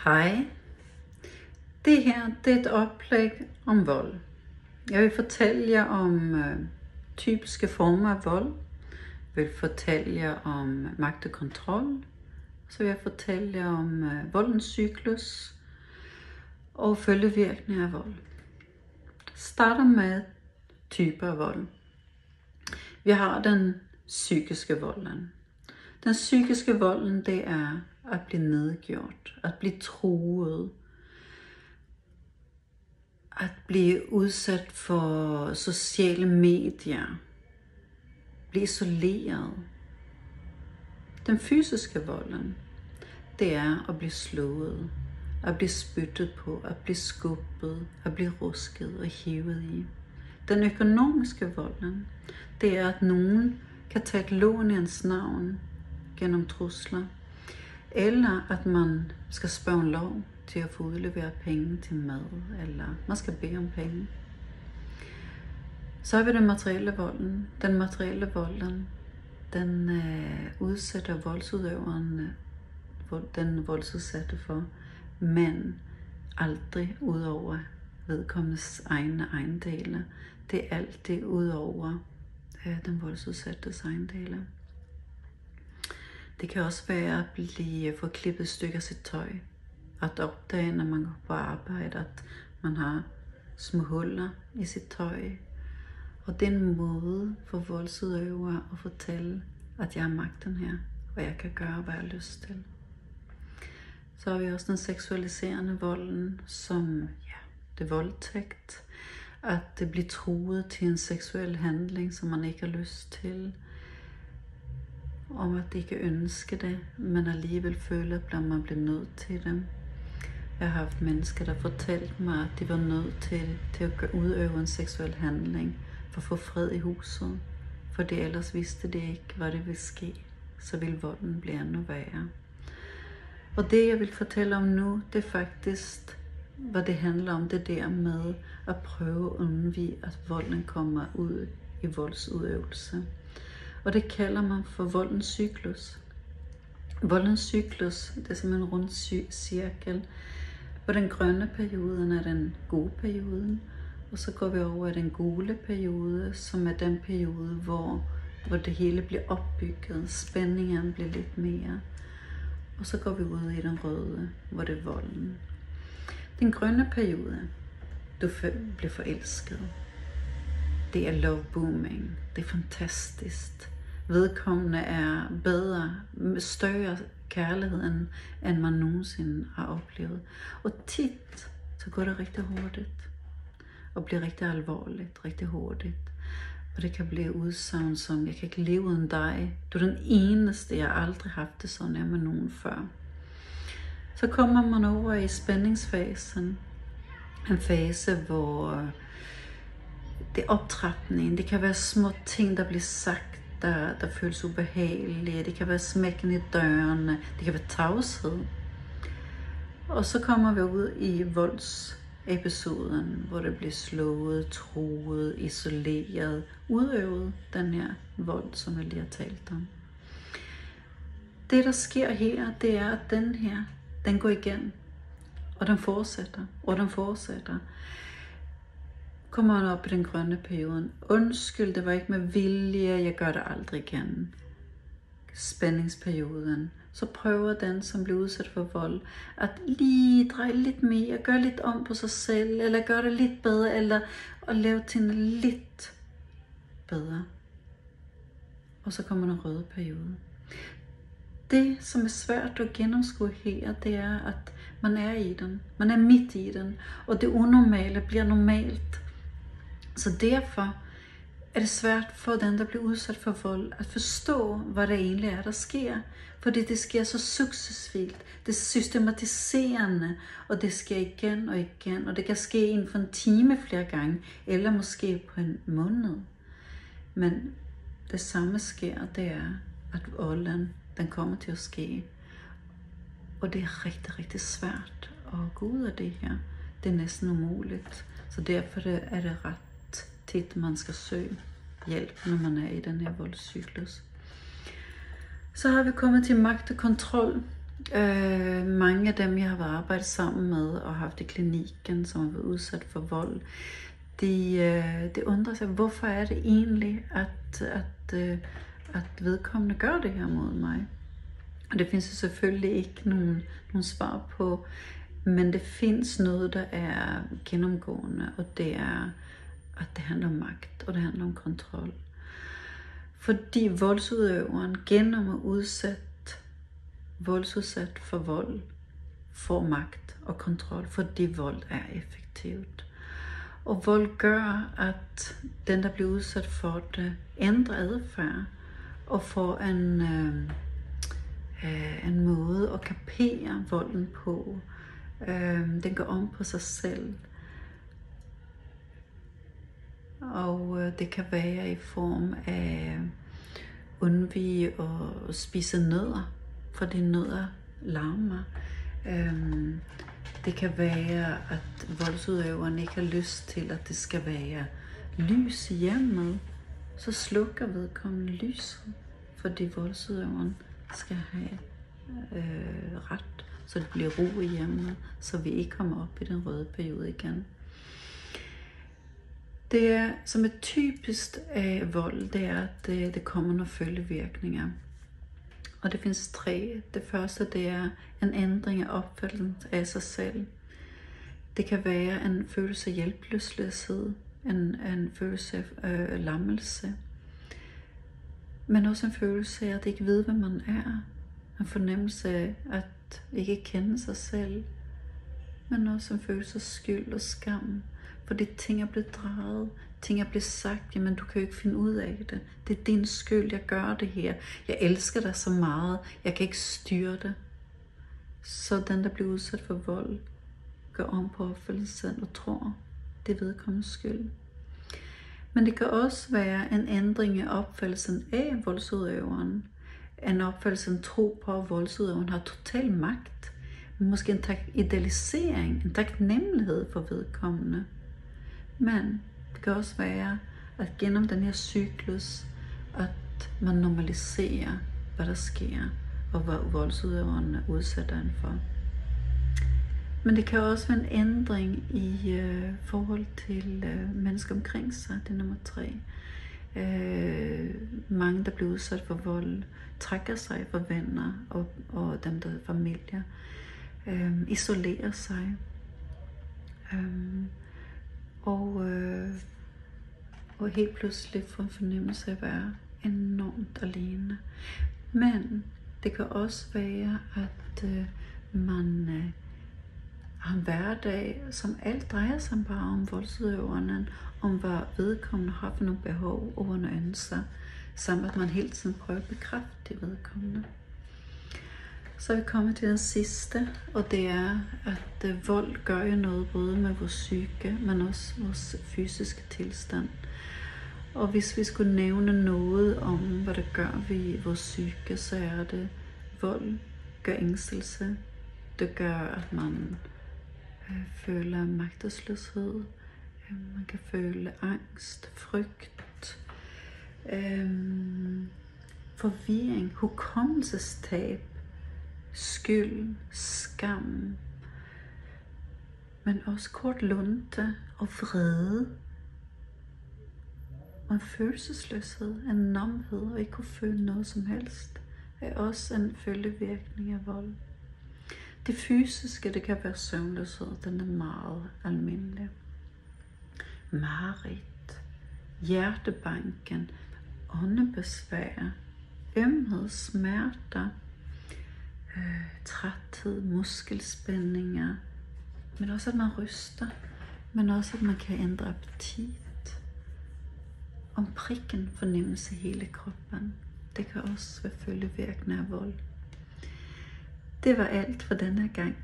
Hej. Det her det er et oplæg om vold. Jeg vil fortælle jer om typiske former af vold. Jeg vil fortælle jer om magt og kontrol. Så vil jeg fortælle jer om voldens cyklus og følgevirkninger af vold. Starter med typer af vold. Vi har den psykiske volden. Den psykiske volden, det er at blive nedgjort, at blive truet, at blive udsat for sociale medier, blive isoleret. Den fysiske volden, det er at blive slået, at blive spyttet på, at blive skubbet, at blive rusket og hivet i. Den økonomiske volden, det er at nogen kan tage et lån i ens navn gennem trusler, eller at man skal spørge om lov til at få udleveret penge til mad, eller man skal bede om penge. Så har vi den materielle volden. Den materielle volden, den udsætter voldsudøveren, den voldsudsatte for, men aldrig ud over vedkommendes egne ejendele. Det er altid ud over den voldsudsattes ejendele. Det kan også være at få klippet stykker af sit tøj. At opdage, når man går på arbejde, at man har små huller i sit tøj. Og det er en måde for voldsudøvere at fortælle, at jeg har magten her, og jeg kan gøre, hvad jeg har lyst til. Så har vi også den seksualiserende volden, som det er voldtægt. At det bliver truet til en seksuel handling, som man ikke har lyst til. Om at de ikke ønsker det, men alligevel føler, at man bliver nødt til det. Jeg har haft mennesker, der fortalte mig, at de var nødt til at udøve en seksuel handling for at få fred i huset. For det ellers vidste de ikke, hvad det ville ske. Så ville volden blive endnu værre. Og det, jeg vil fortælle om nu, det er faktisk, hvad det handler om. Det der med at prøve at undvige, at volden kommer ud i voldsudøvelse. Og det kalder man for voldens cyklus. Voldens cyklus, det er simpelthen en rund cirkel. På den grønne periode er den gode perioden, og så går vi over i den gule periode, som er den periode, hvor det hele bliver opbygget, spændingen bliver lidt mere. Og så går vi ud i den røde, hvor det er volden. Den grønne periode, du bliver forelsket. Det er love booming, det er fantastisk. Vedkommende er bedre, med større kærlighed, end man nogensinde har oplevet. Og tit, så går det rigtig hurtigt. Og bliver rigtig alvorligt, rigtig hurtigt. Og det kan blive udsagn som, jeg kan ikke leve uden dig. Du er den eneste, jeg aldrig har haft det sådan her med nogen før. Så kommer man over i spændingsfasen. En fase, hvor det er optrapning. Det kan være små ting, der bliver sagt, der føles ubehagelige. Det kan være smækken i dørene. Det kan være tavshed. Og så kommer vi ud i voldsepisoden, hvor det bliver slået, truet, isoleret, udøvet den her vold, som jeg lige har talt om. Det, der sker her, det er, at den her, den går igen. Og den fortsætter, og den fortsætter. Kommer man op i den grønne periode. Undskyld, det var ikke med vilje, jeg gør det aldrig igen. Spændingsperioden. Så prøver den, som bliver udsat for vold, at lige dreje lidt mere, gøre lidt om på sig selv, eller gøre det lidt bedre, eller at lave tingene lidt bedre. Og så kommer den røde periode. Det, som er svært at gennemskue her, det er, at man er i den. Man er midt i den, og det unormale bliver normalt. Så derfor er det svært for den, der bliver udsat for vold, at forstå, hvad det egentlig er, der sker. Fordi det sker så successivt, det er systematiserende, og det sker igen og igen. Og det kan ske inden for en time flere gange, eller måske på en måned. Men det samme sker, det er, at volden, den kommer til at ske. Og det er rigtig, rigtig svært at gå ud af det her. Det er næsten umuligt. Så derfor er det ret tit, man skal søge hjælp, når man er i den her voldscyklus. Så har vi kommet til magt og kontrol. Mange af dem, jeg har været arbejdet sammen med og haft i klinikken, som har været udsat for vold, de undrer sig, hvorfor er det egentlig, at vedkommende gør det her mod mig. Og det findes jo selvfølgelig ikke nogen svar på, men det findes noget, der er gennemgående, og det er, at det handler om magt, og det handler om kontrol. Fordi voldsudøveren gennem at voldsudsat for vold, får magt og kontrol, fordi vold er effektivt. Og vold gør, at den, der bliver udsat for det, ændrer adfærd og får en måde at kapere volden på. Den går om på sig selv. Og det kan være i form af undvige at spise nødder, fordi nødder larmer. Det kan være, at voldsudøveren ikke har lyst til, at det skal være lys i hjemmet. Så slukker vedkommende lyset, fordi voldsudøveren skal have ret, så det bliver ro i hjemmet, så vi ikke kommer op i den røde periode igen. Det er, som er typisk af vold, det er, at det kommer nogle følgevirkninger. Og det findes 3. Det første, det er en ændring af opfattelsen af sig selv. Det kan være en følelse af hjælpeløshed, en følelse af lammelse, men også en følelse af at ikke vide, hvad man er. En fornemmelse af at ikke kende sig selv, men også en følelse af skyld og skam. Fordi ting er blevet drejet, ting er blevet sagt, jamen du kan jo ikke finde ud af det. Det er din skyld, jeg gør det her. Jeg elsker dig så meget, jeg kan ikke styre det. Så den, der bliver udsat for vold, går om på opfattelsen og tror, det er vedkommendes skyld. Men det kan også være en ændring af opfattelsen af voldsudøveren. En opfattelse, en tro på, at voldsudøveren har total magt. Måske en idealisering, en taknemmelighed for vedkommende. Men det kan også være, at gennem den her cyklus, at man normaliserer, hvad der sker, og hvad voldsudøveren udsætter en for. Men det kan også være en ændring i forhold til mennesker omkring sig, det er nummer 3. Mange, der bliver udsat for vold, trækker sig fra venner og dem, der er familier, isolerer sig. Og helt pludselig får en fornemmelse af at være enormt alene. Men det kan også være, at man har en hverdag, som alt drejer sig bare om voldsudøveren, om hvad vedkommende har for nogle behov og nogle ønsker, samt at man hele tiden prøver at bekræfte det vedkommende. Så er vi kommet til den sidste, og det er, at vold gør jo noget både med vores psyke, men også vores fysiske tilstand. Og hvis vi skulle nævne noget om, hvad det gør ved vores psyke, så er det, vold gør ængstelse. Det gør, at man føler magtesløshed. Man kan føle angst, frygt, forvirring, hukommelsestab, skyld, skam, men også kort lunte og vrede. Og en følelsesløshed, en numhed og ikke kunne føle noget som helst, er også en følgevirkning af vold. Det fysiske, det kan være søvnløshed, den er meget almindelig. Mareridt, hjertebanken, åndebesvær, ømhed, smerter, træthed, muskelspændinger, men også at man ryster, men også at man kan ændre appetit. Om prikken fornemmelse i hele kroppen. Det kan også være følgevirkende af vold. Det var alt for denne gang.